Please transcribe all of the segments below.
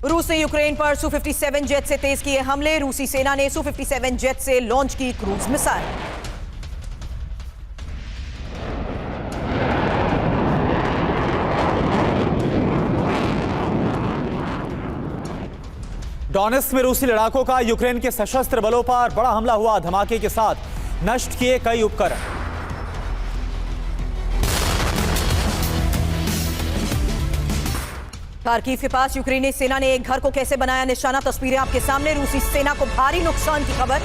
रूस ने यूक्रेन पर Su-57 जेट से तेज किए हमले। रूसी सेना ने Su-57 जेट से लॉन्च की क्रूज मिसाइल। डोनेत्स्क में रूसी लड़ाकों का यूक्रेन के सशस्त्र बलों पर बड़ा हमला हुआ। धमाके के साथ नष्ट किए कई उपकरण। खार्किव के पास यूक्रेनी सेना ने एक घर को कैसे बनाया निशाना, तस्वीरें आपके सामने। रूसी सेना को भारी नुकसान की खबर।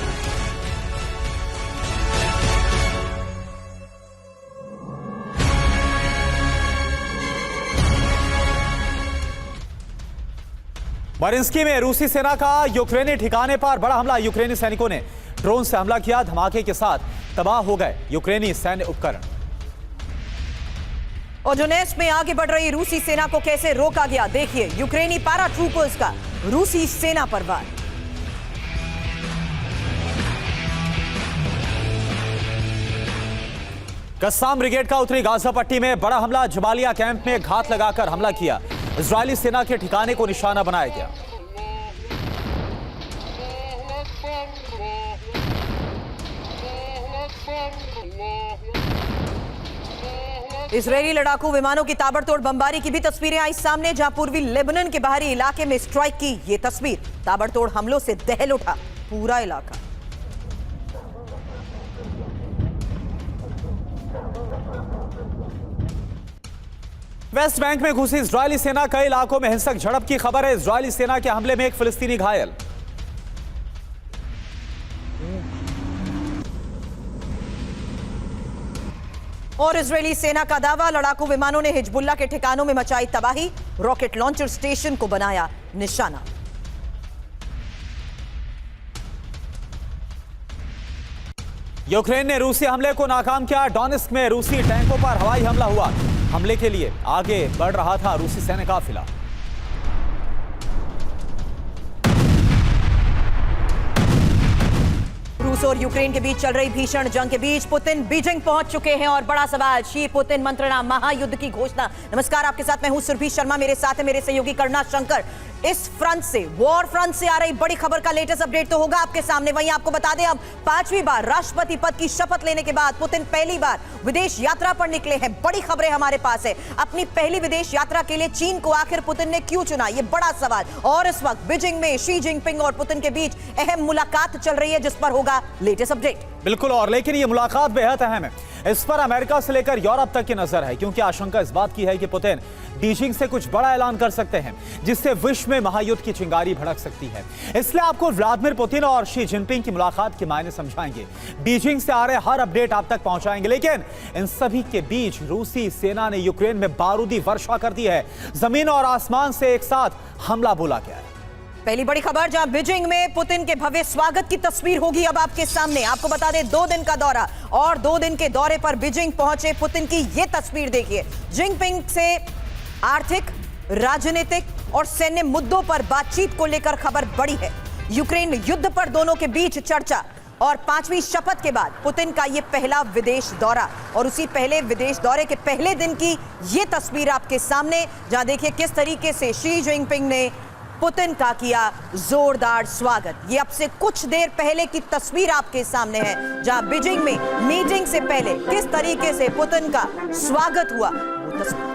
मारिंस्की में रूसी सेना का यूक्रेनी ठिकाने पर बड़ा हमला। यूक्रेनी सैनिकों ने ड्रोन से हमला किया। धमाके के साथ तबाह हो गए यूक्रेनी सैन्य उपकरण। और डोनेत्स्क में आगे बढ़ रही रूसी सेना को कैसे रोका गया, देखिए यूक्रेनी पैरा ट्रूपर्स का रूसी सेना पर वार। कस्साम ब्रिगेड का उत्तरी गाजा पट्टी में बड़ा हमला। जबालिया कैंप में घात लगाकर हमला किया। इजरायली सेना के ठिकाने को निशाना बनाया गया। इजरायली लड़ाकू विमानों की ताबड़तोड़ बमबारी की भी तस्वीरें आई सामने, जहां पूर्वी लेबनान के बाहरी इलाके में स्ट्राइक की ये तस्वीर। ताबड़तोड़ हमलों से दहल उठा पूरा इलाका। वेस्ट बैंक में घुसी इजरायली सेना। कई इलाकों में हिंसक झड़प की खबर है। इजरायली सेना के हमले में एक फिलिस्तीनी घायल। और इजरायली सेना का दावा, लड़ाकू विमानों ने हिजबुल्लाह के ठिकानों में मचाई तबाही। रॉकेट लॉन्चर स्टेशन को बनाया निशाना। यूक्रेन ने रूसी हमले को नाकाम किया। डोनेत्स्क में रूसी टैंकों पर हवाई हमला हुआ। हमले के लिए आगे बढ़ रहा था रूसी सैन्य काफिला। रूस और यूक्रेन के बीच चल रही भीषण जंग के बीच पुतिन बीजिंग पहुंच चुके हैं और बड़ा सवाल, शी पुतिन मंत्रणा, महायुद्ध की घोषणा। नमस्कार, आपके साथ मैं हूं सुरभि शर्मा, मेरे साथ है मेरे सहयोगी करुणा शंकर। इस फ्रंट से, वॉर फ्रंट से आ रही बड़ी खबर का लेटेस्ट अपडेट तो होगा आपके सामने। वहीं आपको बता दें, अब 5वीं बार राष्ट्रपति पद की शपथ लेने के बाद पुतिन पहली बार विदेश यात्रा पर निकले हैं। बड़ी खबरें हमारे पास है। अपनी पहली विदेश यात्रा के लिए चीन को आखिर पुतिन ने क्यों चुना, ये बड़ा सवाल। और इस वक्त बीजिंग में शी जिनपिंग और पुतिन के बीच अहम मुलाकात चल रही है, जिस पर होगा लेटेस्ट अपडेट। बिल्कुल, और लेकिन ये मुलाकात बेहद अहम है। इस पर अमेरिका से लेकर यूरोप तक की नजर है, क्योंकि आशंका इस बात की है कि पुतिन बीजिंग से कुछ बड़ा ऐलान कर सकते हैं, जिससे विश्व में महायुद्ध की चिंगारी भड़क सकती है। इसलिए आपको व्लादिमीर पुतिन और शी जिनपिंग की मुलाकात के मायने समझाएंगे। बीजिंग से आ रहे हर अपडेट आप तक पहुंचाएंगे। लेकिन इन सभी के बीच रूसी सेना ने यूक्रेन में बारूदी वर्षा कर दी है। जमीन और आसमान से एक साथ हमला बोला गया है। पहली बड़ी खबर, जहां बीजिंग में पुतिन के भव्य स्वागत की तस्वीर होगी अब आपके सामने। आपको बता दें, 2 दिन का दौरा और 2 दिन के दौरे पर बीजिंग पहुंचे पुतिन की ये तस्वीर देखिए। जिनपिंग से आर्थिक, राजनीतिक और सैन्य मुद्दों पर बातचीत को लेकर खबर बड़ी है। यूक्रेन युद्ध पर दोनों के बीच चर्चा और 5वीं शपथ के बाद पुतिन का ये पहला विदेश दौरा, और उसी पहले विदेश दौरे के पहले दिन की ये तस्वीर आपके सामने, जहां देखिए किस तरीके से शी जिनपिंग ने पुतिन का किया जोरदार स्वागत। ये अब से कुछ देर पहले की तस्वीर आपके सामने है, जहां बीजिंग में मीटिंग से पहले किस तरीके से पुतिन का स्वागत हुआ, वो तस्वीर।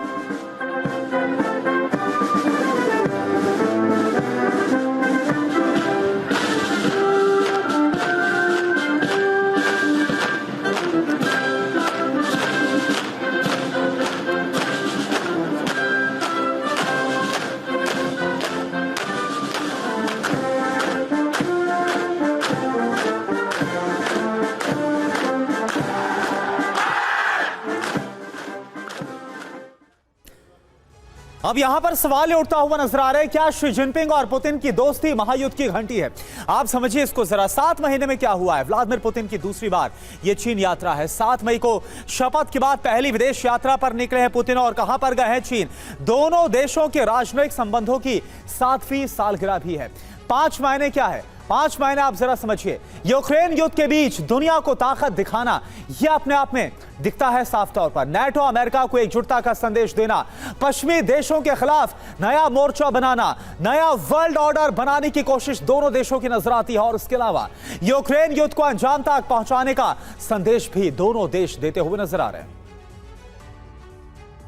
अब यहां पर सवाल उठता हुआ नजर आ रहा है, क्या शी जिनपिंग और पुतिन की दोस्ती महायुद्ध की घंटी है? आप समझिए इसको जरा। 7 महीने में क्या हुआ है? व्लादिमीर पुतिन की दूसरी बार यह चीन यात्रा है। 7 मई को शपथ के बाद पहली विदेश यात्रा पर निकले हैं पुतिन, और कहां पर गए हैं? चीन। दोनों देशों के राजनयिक संबंधों की 7वीं सालगिरह भी है। 5 महीने क्या है, 5 महीने आप जरा समझिए, यूक्रेन युद्ध के बीच दुनिया को ताकत दिखाना यह अपने आप में दिखता है साफ तौर पर। नाटो अमेरिका को एकजुटता का संदेश देना, पश्चिमी देशों के खिलाफ नया मोर्चा बनाना, नया वर्ल्ड ऑर्डर बनाने की कोशिश दोनों देशों की नजर आती है। और इसके अलावा यूक्रेन युद्ध को अंजाम तक पहुंचाने का संदेश भी दोनों देश देते हुए नजर आ रहे हैं।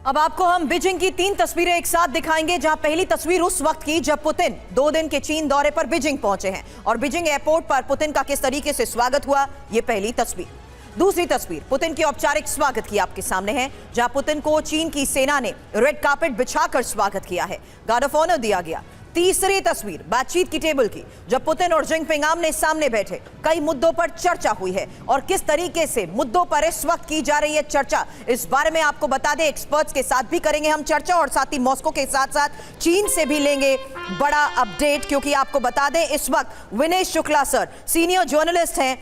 अब आपको हम बीजिंग की 3 तस्वीरें एक साथ दिखाएंगे, जहां पहली तस्वीर उस वक्त की जब पुतिन 2 दिन के चीन दौरे पर बीजिंग पहुंचे हैं और बीजिंग एयरपोर्ट पर पुतिन का किस तरीके से स्वागत हुआ, यह पहली तस्वीर। दूसरी तस्वीर पुतिन की औपचारिक स्वागत की आपके सामने है, जहां पुतिन को चीन की सेना ने रेड कार्पेट बिछाकर स्वागत किया है, गार्ड ऑफ ऑनर दिया गया। तीसरी तस्वीर बातचीत की टेबल की, जब पुतिन और जिनपिंग आमने सामने बैठे, कई मुद्दों पर चर्चा हुई है और किस तरीके से मुद्दों पर इस वक्त की जा रही है चर्चा, इस बारे में आपको बता दें एक्सपर्ट्स के साथ भी करेंगे हम चर्चा और साथ ही मॉस्को के साथ साथ चीन से भी लेंगे बड़ा अपडेट, क्योंकि आपको बता दें इस वक्त Vinesh Shukla sir senior journalist हैं,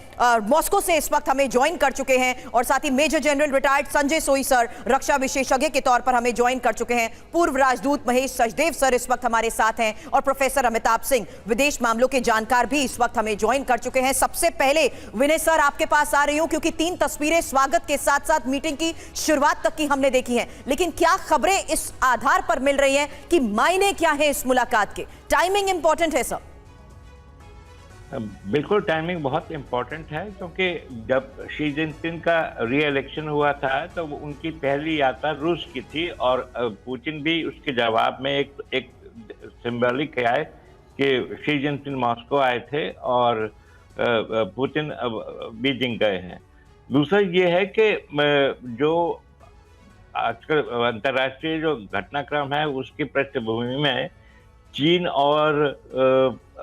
मॉस्को से इस वक्त हमें ज्वाइन कर चुके हैं और साथ ही मेजर जनरल रिटायर्ड संजय सोई सर रक्षा विशेषज्ञ के तौर पर हमें ज्वाइन कर चुके हैं, पूर्व राजदूत महेश सचदेव सर इस वक्त हमारे साथ हैं और प्रोफेसर अमिताभ सिंह विदेश मामलों के जानकार भी इस वक्त हमें ज्वाइन कर चुके हैं। सबसे पहले विनय सर आपके पास आ रही हूं, क्योंकि 3 तस्वीरें स्वागत के साथ साथ मीटिंग की शुरुआत तक की हमने देखी हैं, लेकिन क्या खबरें इस आधार पर मिल रही हैं कि मायने क्या है इस मुलाकात के? टाइमिंग इंपॉर्टेंट है सर। बिल्कुल टाइमिंग बहुत इम्पोर्टेंट है, क्योंकि जब शी जिनपिंग का री इलेक्शन हुआ था तो उनकी पहली यात्रा रूस की थी और पुतिन भी उसके जवाब में एक सिंबॉलिक है कि शी जिनपिंग मॉस्को आए थे और पुतिन बीजिंग गए हैं। दूसरा ये है कि जो आजकल अंतर्राष्ट्रीय जो घटनाक्रम है उसकी पृष्ठभूमि में चीन और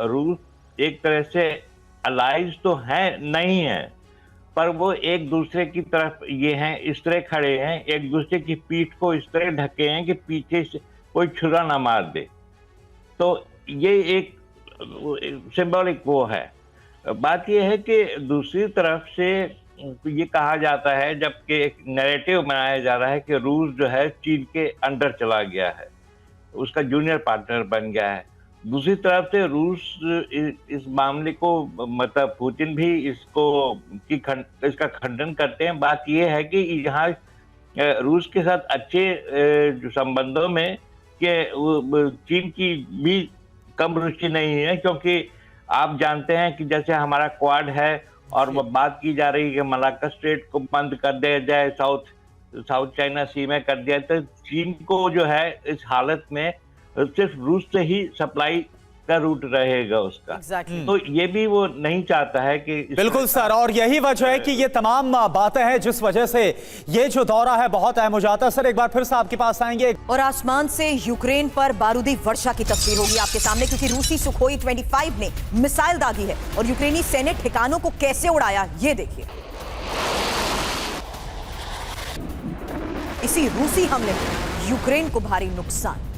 रूस एक तरह से अलाइज तो हैं नहीं है, पर वो एक दूसरे की तरफ ये हैं, इस तरह खड़े हैं, एक दूसरे की पीठ को इस तरह ढके हैं कि पीछे से कोई छुरा ना मार दे। तो ये एक सिंबॉलिक वो है। बात ये है कि दूसरी तरफ से ये कहा जाता है, जबकि एक नैरेटिव बनाया जा रहा है कि रूस जो है चीन के अंडर चला गया है, उसका जूनियर पार्टनर बन गया है। दूसरी तरफ से रूस इस मामले को मतलब पुतिन भी इसका खंडन करते हैं। बात यह है कि यहाँ रूस के साथ अच्छे जो संबंधों में कि चीन की भी कम रुचि नहीं है, क्योंकि आप जानते हैं कि जैसे हमारा क्वाड है और वो बात की जा रही है कि मलाक्का स्ट्रेट को बंद कर दिया जाए, साउथ चाइना सी में कर दिया, तो चीन को जो है इस हालत में सिर्फ रूस से ही सप्लाई का रूट रहेगा उसका। तो ये भी वो नहीं चाहता है कि बिल्कुल सर, और यही वजह है कि ये तमाम बातें हैं जिस वजह से ये जो दौरा है बहुत अहम हो जाता है। सर एक बार फिर से आपके पास आएंगे और आसमान से यूक्रेन पर बारूदी वर्षा की तस्वीर होगी आपके सामने, क्योंकि रूसी सुखोई 25 ने मिसाइल दागी है और यूक्रेनी सैन्य ठिकानों को कैसे उड़ाया ये देखिए। इसी रूसी हमले में यूक्रेन को भारी नुकसान।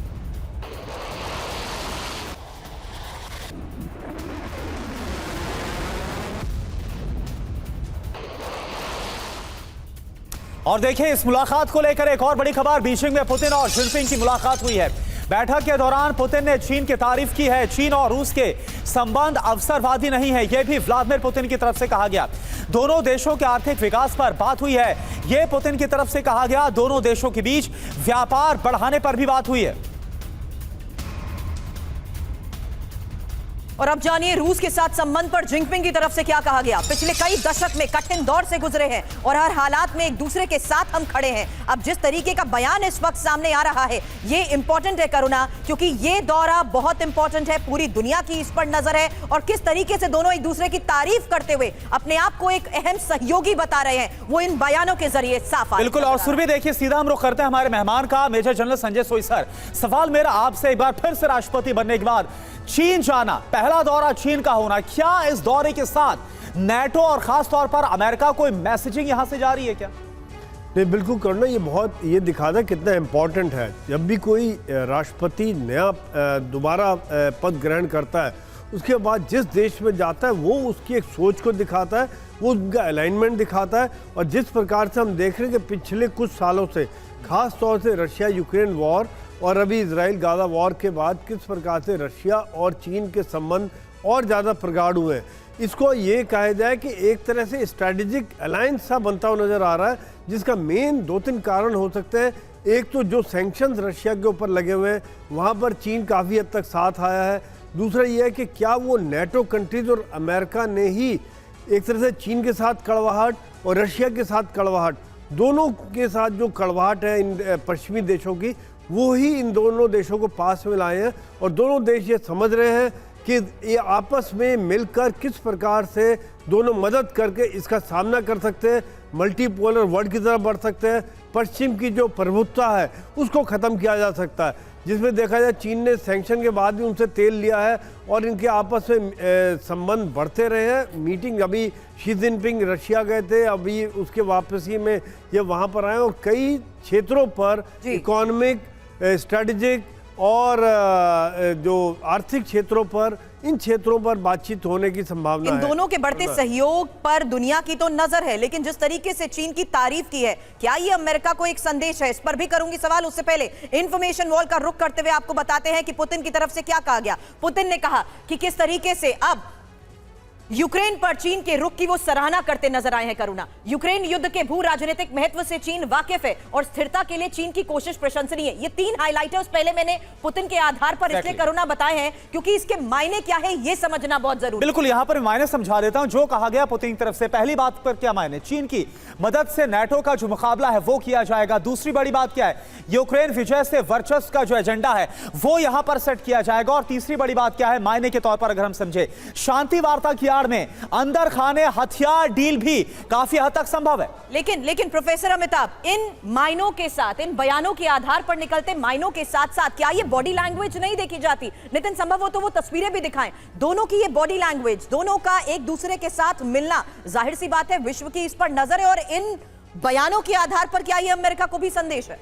और देखिए इस मुलाकात को लेकर एक और बड़ी खबर, बीजिंग में पुतिन और जिनपिंग की मुलाकात हुई है। बैठक के दौरान पुतिन ने चीन की तारीफ की है। चीन और रूस के संबंध अवसरवादी नहीं है, यह भी व्लादिमीर पुतिन की तरफ से कहा गया। दोनों देशों के आर्थिक विकास पर बात हुई है, यह पुतिन की तरफ से कहा गया। दोनों देशों के बीच व्यापार बढ़ाने पर भी बात हुई है। और अब जानिए रूस के साथ संबंध पर जिनपिंग की तरफ से क्या कहा गया। पिछले कई दशक में कठिन दौर से गुजरे हैं और हर हालात में एक दूसरे के साथ हम खड़े हैं। अब जिस तरीके का बयान इस वक्त सामने आ रहा है ये इंपॉर्टेंट है करुणा, क्योंकि ये दौरा बहुत इंपॉर्टेंट है, पूरी दुनिया की इस पर नजर है और किस तरीके से दोनों एक दूसरे की तारीफ करते हुए अपने आप को एक अहम सहयोगी बता रहे हैं, वो इन बयानों के जरिए साफ। बिल्कुल, और सुरभि देखिए सीधा हम रुख करते हैं हमारे मेहमान का, मेजर जनरल संजय सोई सर। सवाल मेरा आपसे, एक बार फिर से राष्ट्रपति बनने के बाद चीन जाना, पहला दौरा चीन का होना, क्या इस दौरे के साथ नाटो और खास तौर पर अमेरिका को मैसेजिंग यहां से जा रही है क्या? नहीं, बिल्कुल करना, ये बहुत ये दिखाता है कितना इम्पोर्टेंट है। जब भी कोई राष्ट्रपति नया दोबारा पद ग्रहण करता है, उसके बाद जिस देश में जाता है वो उसकी एक सोच को दिखाता है, वो उनका अलाइनमेंट दिखाता है। और जिस प्रकार से हम देख रहे हैं कि पिछले कुछ सालों से खास तौर से रशिया यूक्रेन वॉर और अभी इजराइल गाजा वॉर के बाद किस प्रकार से रशिया और चीन के संबंध और ज़्यादा प्रगाढ़ हुए हैं। इसको ये कहा जाए कि एक तरह से स्ट्रैटेजिक अलायंस सा बनता हुआ नज़र आ रहा है, जिसका मेन 2-3 कारण हो सकते हैं। एक तो जो सैंक्शंस रशिया के ऊपर लगे हुए हैं वहाँ पर चीन काफ़ी हद तक साथ आया है। दूसरा ये है कि क्या वो नेटो कंट्रीज और अमेरिका ने ही एक तरह से चीन के साथ कड़वाहट और रशिया के साथ कड़वाहट, दोनों के साथ जो कड़वाहट है इन पश्चिमी देशों की, वो ही इन दोनों देशों को पास में लाए हैं। और दोनों देश ये समझ रहे हैं कि ये आपस में मिलकर किस प्रकार से दोनों मदद करके इसका सामना कर सकते हैं, मल्टीपोलर वर्ल्ड की तरफ बढ़ सकते हैं, पश्चिम की जो प्रभुत्ता है उसको ख़त्म किया जा सकता है। जिसमें देखा जाए चीन ने सैंक्शन के बाद भी उनसे तेल लिया है और इनके आपस में संबंध बढ़ते रहे हैं। मीटिंग अभी शी जिनपिंग रशिया गए थे, अभी उसके वापसी में ये वहाँ पर आए और कई क्षेत्रों पर इकोनॉमिक, स्ट्रेटेजिक और जो आर्थिक क्षेत्रों पर, इन क्षेत्रों पर बातचीत होने की संभावना है। इन दोनों के बढ़ते सहयोग पर दुनिया की तो नजर है, लेकिन जिस तरीके से चीन की तारीफ की है, क्या ये अमेरिका को एक संदेश है? इस पर भी करूंगी सवाल। उससे पहले इंफॉर्मेशन वॉल का रुख करते हुए आपको बताते हैं कि पुतिन की तरफ से क्या कहा गया। पुतिन ने कहा कि किस तरीके से अब यूक्रेन पर चीन के रुख की वो सराहना करते नजर आए हैं। करुणा, यूक्रेन युद्ध के भू राजनीतिक महत्व से चीन वाकिफ है और स्थिरता के लिए चीन की कोशिश प्रशंसनीय है। ये 3 हाइलाइटर्स पहले मैंने पुतिन के आधार पर इसलिए करुणा बताए हैं क्योंकि इसके मायने क्या है ये समझना बहुत जरूरी है। बिल्कुल, यहां पर मायने समझा देता हूं जो कहा गया पुतिन की तरफ से। पहली बात पर क्या मायने, चीन की मदद से नाटो का जो मुकाबला है वो किया जाएगा। दूसरी बड़ी बात क्या है, यूक्रेन विजय से वर्चस्व का जो एजेंडा है वो यहां पर सेट किया जाएगा। और तीसरी बड़ी बात क्या है, मायने के तौर पर अगर हम समझे, शांति वार्ता की आड़ में अंदर खाने हथियार डील भी काफी हद तक संभव है। लेकिन प्रोफेसर अमिताभ, इन मायनों के साथ, इन बयानों के आधार पर निकलते मायनों के साथ साथ क्या ये बॉडी लैंग्वेज नहीं देखी जाती? नितिन, संभव हो तो वो तस्वीरें भी दिखाएं। दोनों की ये बॉडी लैंग्वेज, दोनों का एक दूसरे के साथ मिलना, जाहिर सी बात है विश्व की इस पर नजर है। और इन बयानों के आधार पर क्या ये अमेरिका को भी संदेश है?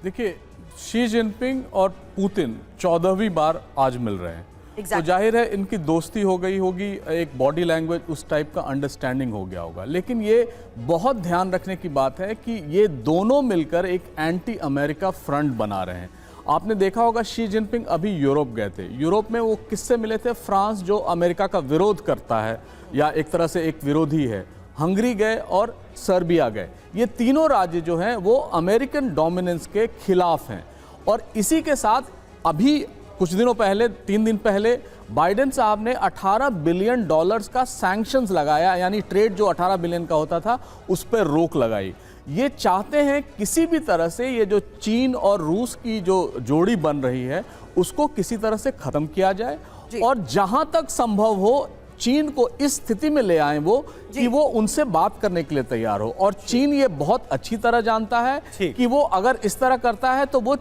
देखिए, शी जिनपिंग और पुतिन 14वीं बार आज मिल रहे हैं। तो जाहिर है इनकी दोस्ती हो गई होगी, एक बॉडी लैंग्वेज उस टाइप का अंडरस्टैंडिंग हो गया होगा। लेकिन ये बहुत ध्यान रखने की बात है कि ये दोनों मिलकर एक एंटी अमेरिका फ्रंट बना रहे हैं। आपने देखा होगा शी जिनपिंग अभी यूरोप गए थे। यूरोप में वो किससे मिले थे? फ्रांस, जो अमेरिका का विरोध करता है या एक तरह से एक विरोधी है। हंगरी गए और सर्बिया गए। ये तीनों राज्य जो हैं वो अमेरिकन डोमिनेंस के खिलाफ हैं। और इसी के साथ अभी कुछ दिनों पहले, 3 दिन पहले, बाइडेन साहब ने $18 बिलियन का सैंक्शंस लगाया, यानी ट्रेड जो 18 बिलियन का होता था उस पर रोक लगाई। ये चाहते हैं किसी भी तरह से ये जो चीन और रूस की जो जोड़ी बन रही है उसको किसी तरह से ख़त्म किया जाए और जहां तक संभव हो चीन को इस स्थिति में ले आए वो कि वो उनसे बात करने के लिए तैयार हो। और चीन ये बहुत अच्छी तरह जानता है कि वो अगर इस तरह करता है तो वो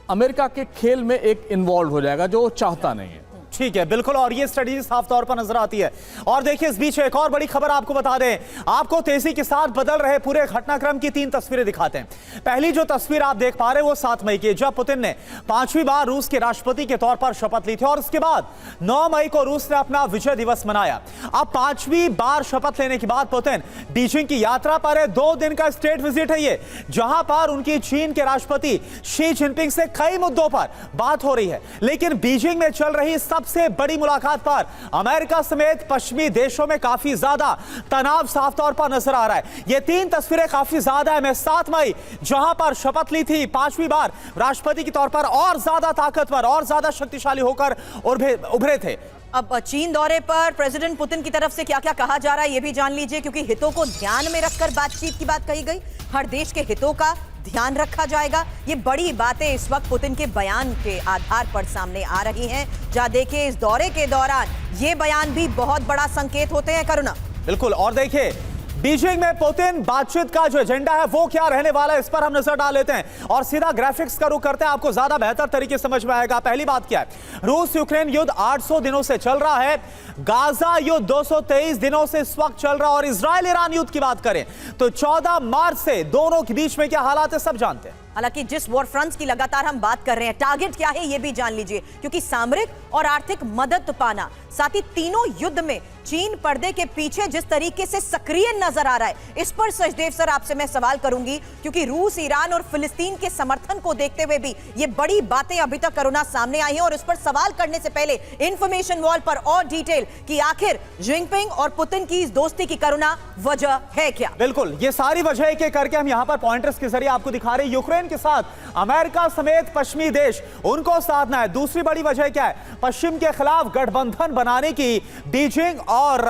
अमेरिका के खेल में एक इन्वॉल्व हो जाएगा, जो वो चाहता नहीं है। ठीक है, बिल्कुल, और ये स्ट्रेटजी साफ तौर पर नजर आती है। और देखिए, इस बीच एक और बड़ी खबर आपको बता दें, आपको तेजी के साथ बदल रहे पूरे घटनाक्रम की 3 तस्वीरें दिखाते हैं। पहली जो तस्वीर आप देख पा रहे हैं वो 7 मई की, जब पुतिन ने 5वीं बार रूस के राष्ट्रपति के तौर पर शपथ ली थी। और उसके बाद 9 मई को रूस ने अपना विजय दिवस मनाया। अब 5वीं बार शपथ लेने के बाद पुतिन बीजिंग की यात्रा पर है। 2 दिन का स्टेट विजिट है ये, जहां पर उनकी चीन के राष्ट्रपति शी जिनपिंग से कई मुद्दों पर बात हो रही है। लेकिन बीजिंग में चल रही सबसे बड़ी मुलाकात पर अमेरिका समेत पश्चिमी देशों में काफी ज्यादा तनाव साफ तौर पर नजर आ रहा है। ये 3 तस्वीरें काफी ज्यादा है। मैं 7 मई जहां पर शपथ ली थी 5वीं बार राष्ट्रपति के तौर पर, और ज्यादा ताकतवर और ज्यादा शक्तिशाली होकर उभरे थे। अब चीन दौरे पर प्रेसिडेंट पुतिन की तरफ से क्या क्या कहा जा रहा है ये भी जान लीजिए, क्योंकि हितों को ध्यान में रखकर बातचीत की बात कही गई। हर देश के हितों का ध्यान रखा जाएगा। ये बड़ी बातें इस वक्त पुतिन के बयान के आधार पर सामने आ रही हैं। जहां देखिए, इस दौरे के दौरान ये बयान भी बहुत बड़ा संकेत होते हैं। करुणा, बिल्कुल, और देखिए बीजिंग में पुतिन बातचीत का जो एजेंडा है वो क्या रहने वाला है, इस पर हम नजर डाल लेते हैं और सीधा ग्राफिक्स का रुख करते हैं, आपको ज्यादा बेहतर तरीके से समझ में आएगा। पहली बात क्या है, रूस यूक्रेन युद्ध 800 दिनों से चल रहा है। गाजा युद्ध 223 दिनों से इस वक्त चल रहा है। और इजराइल ईरान युद्ध की बात करें तो 14 मार्च से दोनों के बीच में क्या हालात है सब जानते हैं। हालांकि जिस वॉर फ्रंट्स की लगातार हम बात कर रहे हैं, टारगेट क्या है ये भी जान लीजिए, क्योंकि सामरिक और आर्थिक मदद पाना, साथ ही तीनों युद्ध में चीन पर्दे के पीछे जिस तरीके से सक्रिय नजर आ रहा है, इस पर सचदेव सर आपसे मैं सवाल करूंगी, क्योंकि रूस, ईरान और फिलिस्तीन के समर्थन को देखते हुए भी ये बड़ी बातें अभी तक कोरोना सामने आई हैं। और इस पर सवाल करने से पहले इंफॉर्मेशन वॉल पर और डिटेल कि आखिर जिनपिंग और पुतिन की इस दोस्ती की कोरोना वजह है क्या? बिल्कुल, ये सारी वजह एक एक करके हम यहां पर पॉइंटर्स के जरिए आपको दिखा रहे हैं। यूक्रेन के साथ अमेरिका समेत पश्चिमी देश, उनको साधना है। दूसरी बड़ी वजह क्या है? पश्चिम के खिलाफ गठबंधन बनाने की बीजिंग और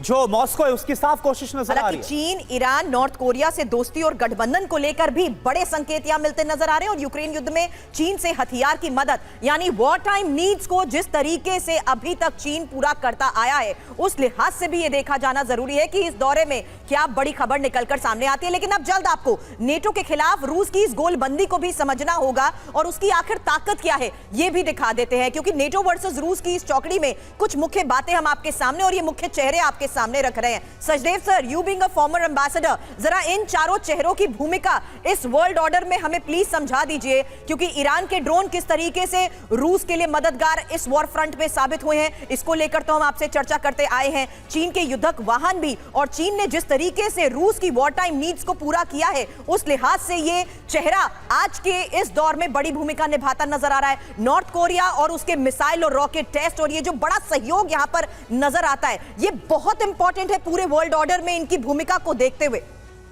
जो मॉस्को है उसकी साफ कोशिश नजर आ रही है। चीन, ईरान, नॉर्थ कोरिया से दोस्ती और गठबंधन को लेकर भी बड़े संकेत यहां मिलते नजर आ रहे हैं। और यूक्रेन युद्ध में चीन से हथियार की मदद, यानी वॉर टाइम नीड्स को जिस तरीके से अभी तक चीन पूरा करता आया है, उस लिहाज से भी यह देखा जाना जरूरी है कि इस दौरे में क्या बड़ी खबर निकलकर सामने आती है। लेकिन अब जल्द आपको नेटो के खिलाफ रूस की इस गोलबंदी को भी समझना होगा और उसकी आखिर ताकत क्या है यह भी दिखा देते हैं, क्योंकि नेटो वर्सेस रूस की इस चौकड़ी में कुछ मुख्य बातें हम आपके सामने और ये मुख्य चेहरे आपके सामने रख रहे हैं। Sachdev sir, you being a former ambassador, जरा इन चारों चेहरों की भूमिका इस वर्ल्ड ऑर्डर में हमें प्लीज समझा दीजिए, क्योंकि ईरान के ड्रोन किस तरीके से रूस के लिए मददगार इस वॉर फ्रंट में साबित हुए हैं, इसको लेकर तो हम आपसे चर्चा करते आए हैं। चीन के युद्धक वाहन भी, और चीन ने जिस तरीके से रूस की वॉर टाइम नीड्स को पूरा किया है, उस लिहाज से ये चेहरा आज के इस दौर में बड़ी भूमिका निभाता नजर आ रहा है। नॉर्थ कोरिया और उसके मिसाइल और रॉकेट टेस्ट और ये जो बड़ा सहयोग यहां पर नजर आता है, ये बहुत इंपॉर्टेंट है पूरे वर्ल्ड ऑर्डर में इनकी भूमिका को देखते हुए।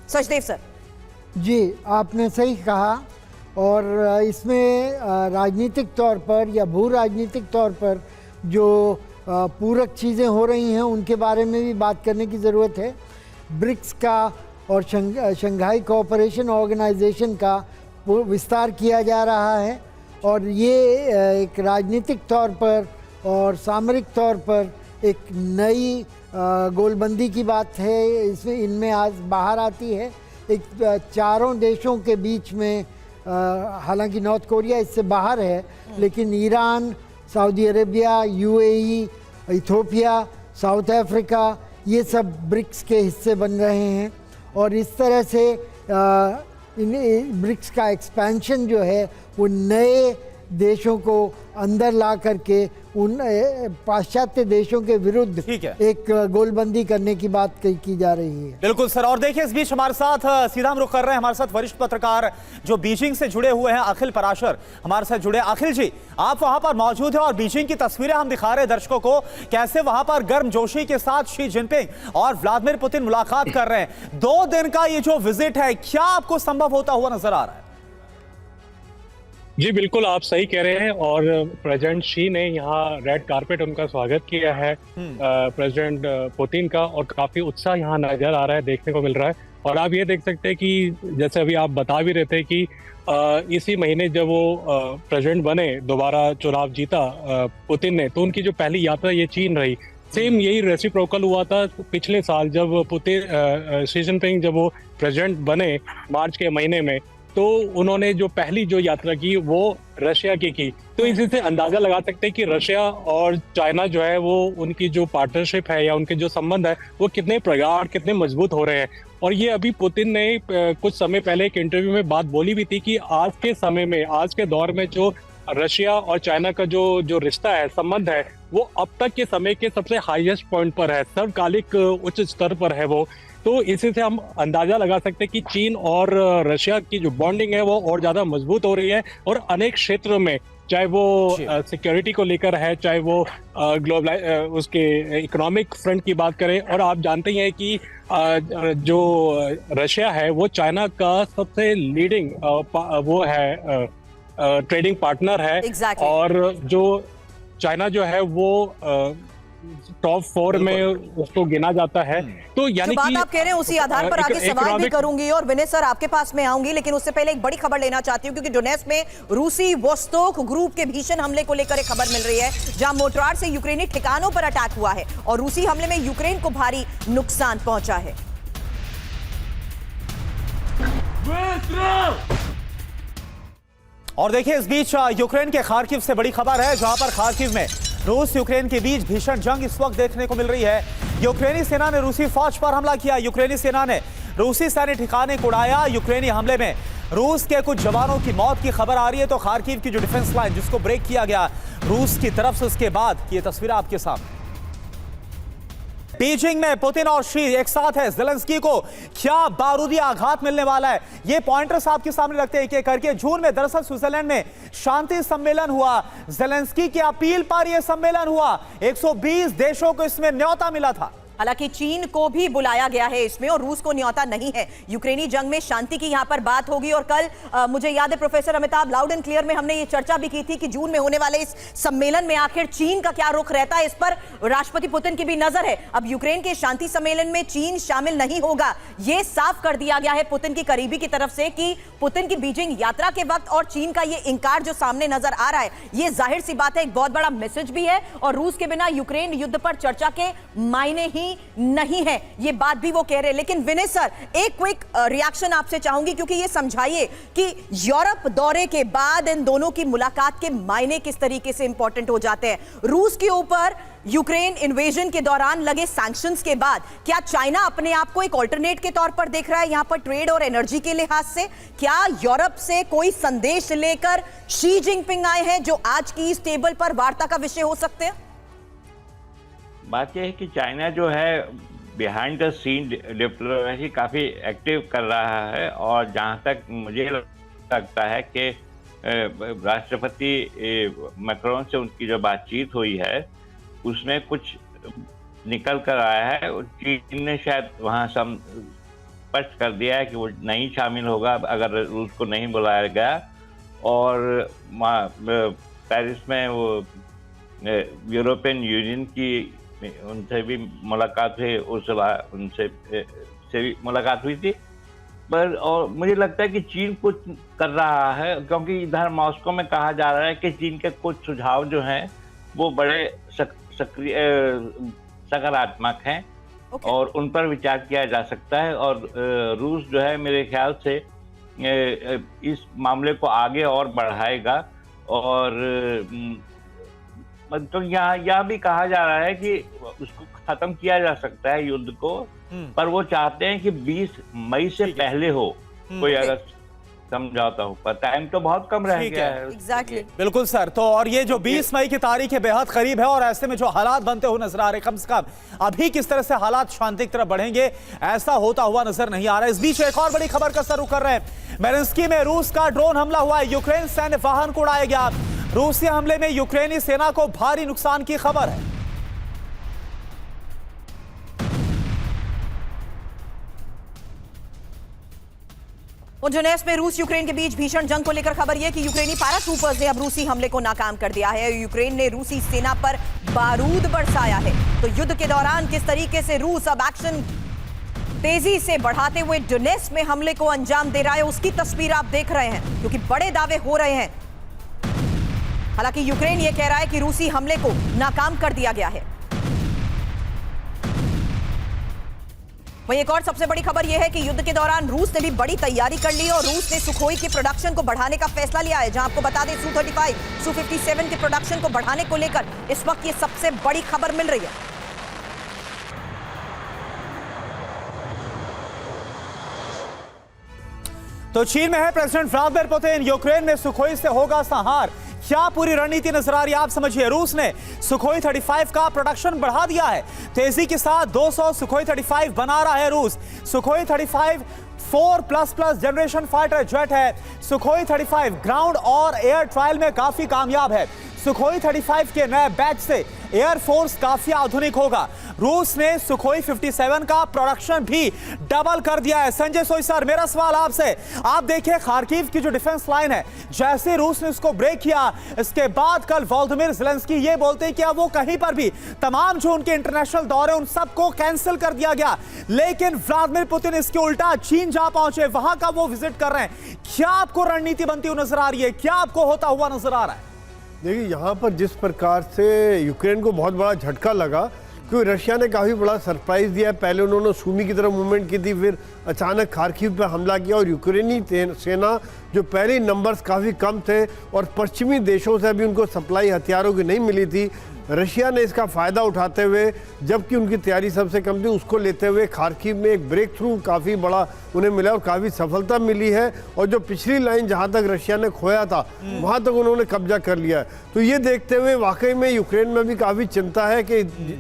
सचदेव सर जी, आपने सही कहा। और इसमें राजनीतिक तौर पर या भू राजनीतिक तौर पर जो पूरक चीज़ें हो रही हैं उनके बारे में भी बात करने की ज़रूरत है। ब्रिक्स का और शंघाई कोऑपरेशन ऑर्गेनाइजेशन का विस्तार किया जा रहा है, और ये एक राजनीतिक तौर पर और सामरिक तौर पर एक नई गोलबंदी की बात है। इसमें इनमें आज बाहर आती है एक चारों देशों के बीच में, हालांकि नॉर्थ कोरिया इससे बाहर है, लेकिन Iran, Saudi Arabia, UAE, Ethiopia, south Africa, ये सब ब्रिक्स के हिस्से बन रहे हैं। और इस तरह से इन ब्रिक्स का एक्सपेंशन जो है वो नए देशों को अंदर ला करके उन पाश्चात्य देशों के विरुद्ध एक गोलबंदी करने की बात की जा रही है। बिल्कुल सर। और देखिए, इस बीच हमारे साथ सीधा हम रुख कर रहे हैं, हमारे साथ वरिष्ठ पत्रकार जो बीजिंग से जुड़े हुए हैं, अखिल पराशर हमारे साथ जुड़े। अखिल जी, आप वहां पर मौजूद हैं और बीजिंग की तस्वीरें हम दिखा रहे हैं दर्शकों को, कैसे वहां पर गर्मजोशी के साथ शी जिनपिंग और व्लादिमीर पुतिन मुलाकात कर रहे हैं। 2 दिन का ये जो विजिट है, क्या आपको संभव होता हुआ नजर आ रहा है? जी बिल्कुल, आप सही कह रहे हैं। और प्रेसिडेंट शी ने यहाँ रेड कारपेट उनका स्वागत किया है प्रेसिडेंट पुतिन का, और काफी उत्साह यहाँ नजर आ रहा है, देखने को मिल रहा है। और आप ये देख सकते हैं कि जैसे अभी आप बता भी रहे थे कि इसी महीने जब वो प्रेसिडेंट बने, दोबारा चुनाव जीता पुतिन ने, तो उनकी जो पहली यात्रा ये चीन रही। सेम यही रेसिप्रोकल हुआ था पिछले साल जब पुतिन शी जिनपिंग जब वो प्रेसिडेंट बने मार्च के महीने में, तो उन्होंने जो पहली जो यात्रा की वो रशिया की। तो इसी से अंदाजा लगा सकते हैं कि रशिया और चाइना जो है वो उनकी जो पार्टनरशिप है या उनके जो संबंध है वो कितने प्रगाढ़, कितने मजबूत हो रहे हैं। और ये अभी पुतिन ने कुछ समय पहले एक इंटरव्यू में बात बोली भी थी कि आज के समय में, आज के दौर में जो रशिया और चाइना का जो रिश्ता है, संबंध है, वो अब तक के समय के सबसे हाईएस्ट पॉइंट पर है, सर्वकालिक उच्च स्तर पर है वो। तो इसी से हम अंदाजा लगा सकते हैं कि चीन और रशिया की जो बॉन्डिंग है वो और ज्यादा मजबूत हो रही है, और अनेक क्षेत्रों में, चाहे वो सिक्योरिटी को लेकर है, चाहे वो ग्लोबल उसके इकोनॉमिक फ्रंट की बात करें। और आप जानते ही हैं कि जो रशिया है वो चाइना का सबसे लीडिंग वो है ट्रेडिंग पार्टनर है। और जो चाइना जो है वो टॉप 4 में उसको गिना जाता है। तो यानी बात आप कह रहे हैं उसी आधार पर आगे सवाल भी करूंगी और विनय सर आपके पास में आऊंगी, लेकिन उससे पहले एक बड़ी खबर लेना चाहती हूं, क्योंकि डोनेट्स्क में रूसी वोस्तोक ग्रुप के भीषण हमले को लेकर एक खबर मिल रही है, जहां मोर्टार से यूक्रेनी ठिकानों पर अटैक हुआ है और रूसी हमले में यूक्रेन को भारी नुकसान पहुंचा है। और देखिए, इस बीच यूक्रेन के खार्किव से बड़ी खबर है, जहां पर खार्किव में रूस यूक्रेन के बीच भीषण जंग इस वक्त देखने को मिल रही है। यूक्रेनी सेना ने रूसी फौज पर हमला किया। यूक्रेनी सेना ने रूसी सैन्य ठिकाने को उड़ाया। यूक्रेनी हमले में रूस के कुछ जवानों की मौत की खबर आ रही है। तो खार्किव की जो डिफेंस लाइन जिसको ब्रेक किया गया रूस की तरफ से, उसके बाद ये तस्वीर आपके सामने। बीजिंग में पुतिन और शी एक साथ है, ज़ेलेंस्की को क्या बारूदी आघात मिलने वाला है, ये पॉइंटर्स आपके सामने रखते हैं एक एक करके। जून में दरअसल स्विट्जरलैंड में शांति सम्मेलन हुआ, ज़ेलेंस्की की अपील पर यह सम्मेलन हुआ, 120 देशों को इसमें न्योता मिला था। हालांकि चीन को भी बुलाया गया है इसमें और रूस को न्योता नहीं है। यूक्रेनी जंग में शांति की यहां पर बात होगी और कल मुझे याद है professor Amitabh, loud and clear में हमने ये चर्चा भी की थी कि जून में होने वाले इस सम्मेलन में आखिर चीन का क्या रुख रहता है, इस पर राष्ट्रपति पुतिन की भी नजर है। अब यूक्रेन के शांति सम्मेलन में चीन शामिल नहीं होगा, यह साफ कर दिया गया है पुतिन की करीबी की तरफ से कि पुतिन की बीजिंग यात्रा के वक्त और चीन का यह इंकार जो सामने नजर आ रहा है, यह जाहिर सी बात है एक बहुत बड़ा मैसेज भी है और रूस के बिना यूक्रेन युद्ध पर चर्चा के मायने ही नहीं है, ये बात भी वो कह रहे हैं। लेकिन विनय सर, एक क्विक रिएक्शन आपसे चाहूंगी क्योंकि ये समझाइए कि यूरोप दौरे के बाद इन दोनों की मुलाकात के मायने किस तरीके से इंपॉर्टेंट हो जाते हैं। रूस के ऊपर यूक्रेन इन्वेजन के दौरान लगे सैंक्शंस के बाद क्या चाइना अपने आप को एक ऑल्टरनेट के तौर पर देख रहा है यहां पर ट्रेड और एनर्जी के लिहाज से? क्या यूरोप से कोई संदेश लेकर शी जिनपिंग आए हैं जो आज की इस टेबल पर वार्ता का विषय हो सकते हैं? बात यह है कि चाइना जो है बिहाइंड द सीन डिप्लोमेसी काफ़ी एक्टिव कर रहा है और जहां तक मुझे लगता है कि राष्ट्रपति मैक्रोन से उनकी जो बातचीत हुई है उसमें कुछ निकल कर आया है। चीन ने शायद वहाँ स्पष्ट कर दिया है कि वो नहीं शामिल होगा अगर रूस को नहीं बुलाया गया। और पेरिस में वो यूरोपियन यूनियन की उनसे भी मुलाकात हुई, उनसे भी मुलाकात हुई थी। पर और मुझे लगता है कि चीन कुछ कर रहा है क्योंकि इधर मॉस्को में कहा जा रहा है कि चीन के कुछ सुझाव जो हैं वो बड़े सक्रिय सकारात्मक हैं और उन पर विचार किया जा सकता है। और रूस जो है मेरे ख्याल से इस मामले को आगे और बढ़ाएगा। और तो यहाँ भी कहा जा रहा है कि उसको खत्म किया जा सकता है युद्ध को, पर वो चाहते हैं कि 20 मई से पहले हो कोई अगर समझौता हो, पर टाइम तो बहुत कम रह गया है। एग्जैक्टली बिल्कुल सर। तो और ये जो 20 मई की तारीख है बेहद करीब है और ऐसे में जो हालात बनते हुए नजर आ रहे, कम से कम अभी किस तरह से हालात शांति की तरफ बढ़ेंगे ऐसा होता हुआ नजर नहीं आ रहा है। इस बीच एक और बड़ी खबर का सर रुख कर रहे हैं। मेरिन्स्की में रूस का ड्रोन हमला हुआ है, यूक्रेन सैन्य वाहन को उड़ाया गया। रूसी हमले में यूक्रेनी सेना को भारी नुकसान की खबर है। उन्जुनेस में रूस यूक्रेन के बीच भीषण जंग को लेकर खबर यह कि यूक्रेनी पैराट्रूपर्स ने अब रूसी हमले को नाकाम कर दिया है। यूक्रेन ने रूसी सेना पर बारूद बरसाया है। तो युद्ध के दौरान किस तरीके से रूस अब एक्शन तेजी से बढ़ाते हुए डोनेट्स्क में हमले को अंजाम दे रहा है, उसकी तस्वीर आप देख रहे हैं क्योंकि बड़े दावे हो रहे हैं। हालांकि यूक्रेन यह कह रहा है कि रूसी हमले को नाकाम कर दिया गया है। वहीं एक और सबसे बड़ी खबर यह है कि युद्ध के दौरान रूस ने भी बड़ी तैयारी कर ली और रूस ने सुखोई के प्रोडक्शन को बढ़ाने का फैसला लिया है। जहां आपको बता दें Su-35, Su-57 के प्रोडक्शन को बढ़ाने को लेकर इस वक्त ये सबसे बड़ी खबर मिल रही है। तो चीन में है प्रेसिडेंट व्लादिमीर पुतिन, यूक्रेन में सुखोई से होगा संहार। क्या पूरी रणनीति नजर आ रही है आप समझिए। रूस ने सुखोई 35 का प्रोडक्शन बढ़ा दिया है, तेजी के साथ 200 सुखोई 35 बना रहा है रूस। सुखोई 35 4++ जनरेशन फाइटर जेट है। सुखोई 35 ग्राउंड और एयर ट्रायल में काफी कामयाब है। सुखोई 35 के नए बैच से एयरफोर्स काफी आधुनिक होगा। रूस ने सुखोई 57 का प्रोडक्शन भी डबल कर दिया है। संजय सोई सर, मेरा सवाल आपसे, आप देखिए खार्किव की जो डिफेंस लाइन है, जैसे रूस ने उसको ब्रेक किया, इसके बाद कल वोलोदिमीर ज़ेलेंस्की ये बोलते हैं कि अब वो कहीं पर भी तमाम जो उनके इंटरनेशनल दौरे उन सबको कैंसिल कर दिया गया। लेकिन व्लादिमीर पुतिन इसके उल्टा चीन जा पहुंचे, वहां का वो विजिट कर रहे हैं। क्या आपको रणनीति बनती हुई नजर आ रही है? क्या आपको होता हुआ नजर आ रहा है? देखिए, यहाँ पर जिस प्रकार से यूक्रेन को बहुत बड़ा झटका लगा, क्योंकि रशिया ने काफ़ी बड़ा सरप्राइज दिया। पहले उन्होंने सूमी की तरफ मूवमेंट की थी, फिर अचानक खार्किव पर हमला किया और यूक्रेनी सेना जो पहले नंबर्स काफ़ी कम थे और पश्चिमी देशों से भी उनको सप्लाई हथियारों की नहीं मिली थी, रशिया ने इसका फ़ायदा उठाते हुए, जबकि उनकी तैयारी सबसे कम थी, उसको लेते हुए खार्किव में एक ब्रेक थ्रू काफ़ी बड़ा उन्हें मिला और काफ़ी सफलता मिली है। और जो पिछली लाइन जहाँ तक रशिया ने खोया था वहाँ तक उन्होंने कब्जा कर लिया है। तो ये देखते हुए वाकई में यूक्रेन में भी काफ़ी चिंता है कि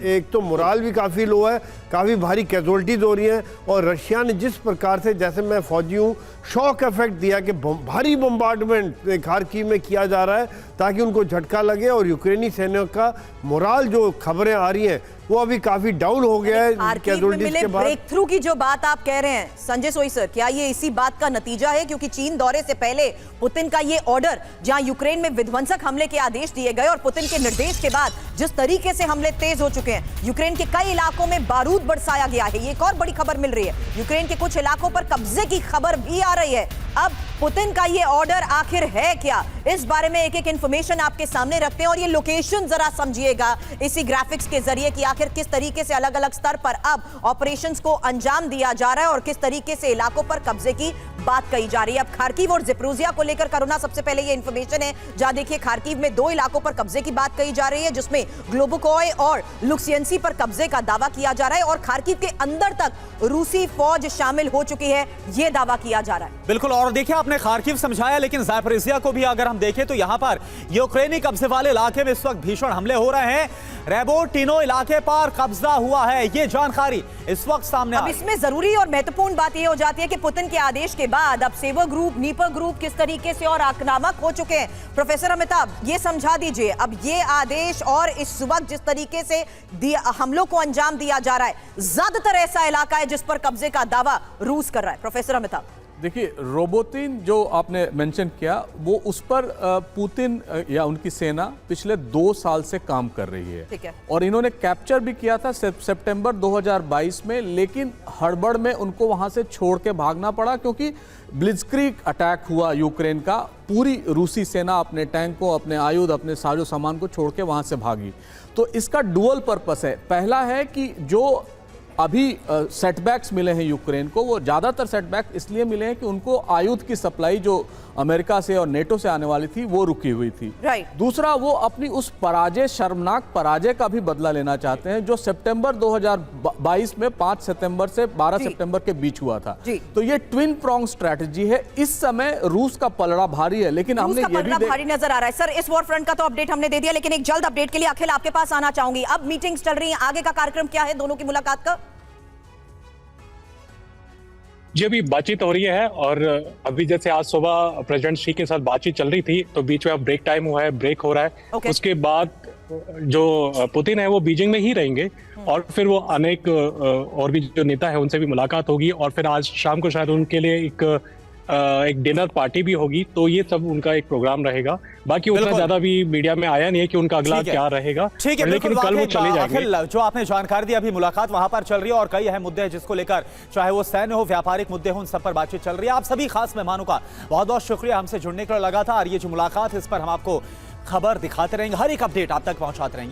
एक तो मोराल भी काफ़ी लो है, काफ़ी भारी कैजुअल्टीज हो रही हैं, और रशिया ने जिस प्रकार से, जैसे मैं फौजी हूँ, शॉक इफेक्ट दिया कि भारी बम्बार्डमेंट खार्किव में किया जा रहा है ताकि उनको झटका लगे, और यूक्रेनी सैनिकों का मोराल, जो खबरें आ रही हैं, वो अभी काफी डाउन हो गया है कैजुअल्टीज के बाद। ब्रेक थ्रू की जो बात आप कह रहे हैं संजय सोई सर, क्या ये इसी बात का नतीजा है? क्योंकि चीन दौरे से पहले पुतिन का ये ऑर्डर, जहां यूक्रेन में विध्वंसक हमले के आदेश दिए गए और पुतिन के निर्देश के बाद जिस तरीके से हमले तेज हो चुके हैं, यूक्रेन के कई इलाकों में बारूद बरसाया गया है। ये एक और बड़ी खबर मिल रही है, यूक्रेन के कुछ इलाकों पर कब्जे की खबर भी आ रही है। अब पुतिन का ये ऑर्डर आखिर है क्या, इस बारे में एक एक इंफॉर्मेशन आपके सामने रखते हैं, और ये लोकेशन जरा समझिएगा इसी ग्राफिक्स के जरिए कि आखिर किस तरीके से अलग अलग स्तर पर अब ऑपरेशंस को अंजाम दिया जा रहा है और किस तरीके से इलाकों पर कब्जे की बात कही जा रही है। अब खार्किव और ज़पोरिज़िया को लेकर करुणा सबसे पहले ये इंफॉर्मेशन है, जहां देखिए खार्किव में 2 इलाकों पर कब्जे की बात कही जा रही है, जिसमें ग्लोबोकोय और लुक्सियंसी पर कब्जे का दावा किया जा रहा है, और खार्किव के अंदर तक रूसी फौज शामिल हो चुकी है, यह दावा किया जा रहा है। बिल्कुल, और देखिए आपने खार्किव समझाया, लेकिन ज़पोरिज़िया को भी अगर हम देखें तो यहां पर यूक्रेनी कब्जे वाले इलाके में इस वक्त भीषण हमले हो रहे हैं। रेबोटिनो इलाके पर कब्जा हुआ है, ये जानकारी इस वक्त सामने अब इसमें जरूरी और महत्वपूर्ण बात यह हो जाती है कि पुतिन के आदेश के बाद अब सेवर ग्रुप, नीपर ग्रुप किस तरीके से और आक्रामक हो चुके हैं। प्रोफेसर अमिताभ, ये समझा दीजिए, अब ये आदेश और इस वक्त जिस तरीके से हमलों को अंजाम दिया जा रहा है, ज्यादातर ऐसा इलाका है जिस पर कब्जे का दावा रूस कर रहा है। प्रोफेसर अमिताभ, देखिए, रोबोटिन जो आपने मेंशन किया, वो उस पर पुतिन या उनकी सेना पिछले 2 साल से काम कर रही है, ठीक है। और इन्होंने कैप्चर भी किया था सितंबर 2022 में, लेकिन हड़बड़ में उनको वहां से छोड़ के भागना पड़ा, क्योंकि ब्लिट्जक्रीग अटैक हुआ यूक्रेन का। पूरी रूसी सेना अपने टैंकों, अपने आयुध, अपने साजो सामान को छोड़ के वहां से भागी। तो इसका डुअल पर्पस है। पहला है कि जो अभी सेटबैक्स मिले हैं यूक्रेन को, वो ज़्यादातर सेटबैक इसलिए मिले हैं कि उनको आयुध की सप्लाई जो अमेरिका से और नेटो से आने वाली थी वो रुकी हुई थी। दूसरा, वो अपनी उस पराजय, शर्मनाक पराजय का भी बदला लेना चाहते हैं जो सितंबर 2022 में 5 सितंबर से 12 सितंबर के बीच हुआ था। तो ये ट्विन प्रोंग स्ट्रैटेजी है। इस समय रूस का पलड़ा भारी है, लेकिन हमने ये भी भारी नजर आ रहा है। सर, इस वॉर फ्रंट का तो अपडेट हमने दे दिया, लेकिन एक जल्द अपडेट के लिए अखिल आपके पास आना चाहूंगी। अब मीटिंग्स चल रही है, आगे का कार्यक्रम क्या है दोनों की मुलाकात का? जी, अभी बातचीत हो रही है, और अभी जैसे आज सुबह प्रेसिडेंट शी के साथ बातचीत चल रही थी, तो बीच में अब ब्रेक टाइम हुआ है, ब्रेक हो रहा है। उसके बाद जो पुतिन है वो बीजिंग में ही रहेंगे, और फिर वो अनेक और भी जो नेता है उनसे भी मुलाकात होगी, और फिर आज शाम को शायद उनके लिए एक डिनर पार्टी भी होगी। तो ये सब उनका एक प्रोग्राम रहेगा। बाकी उतना ज्यादा भी मीडिया में आया नहीं है कि उनका अगला क्या रहेगा, ठीक है, लेकिन कल वो चले जाएंगे। जो आपने जानकारी दी, अभी मुलाकात वहां पर चल रही है और कई अहम मुद्दे हैं जिसको लेकर, चाहे वो सैन्य हो, व्यापारिक मुद्दे हो, उन सब पर बातचीत चल रही है। आप सभी खास मेहमानों का बहुत बहुत शुक्रिया हमसे जुड़ने के लिए लगातार। ये जो मुलाकात है, इस पर हम आपको खबर दिखाते रहेंगे, हर एक अपडेट आप तक पहुंचाते रहेंगे।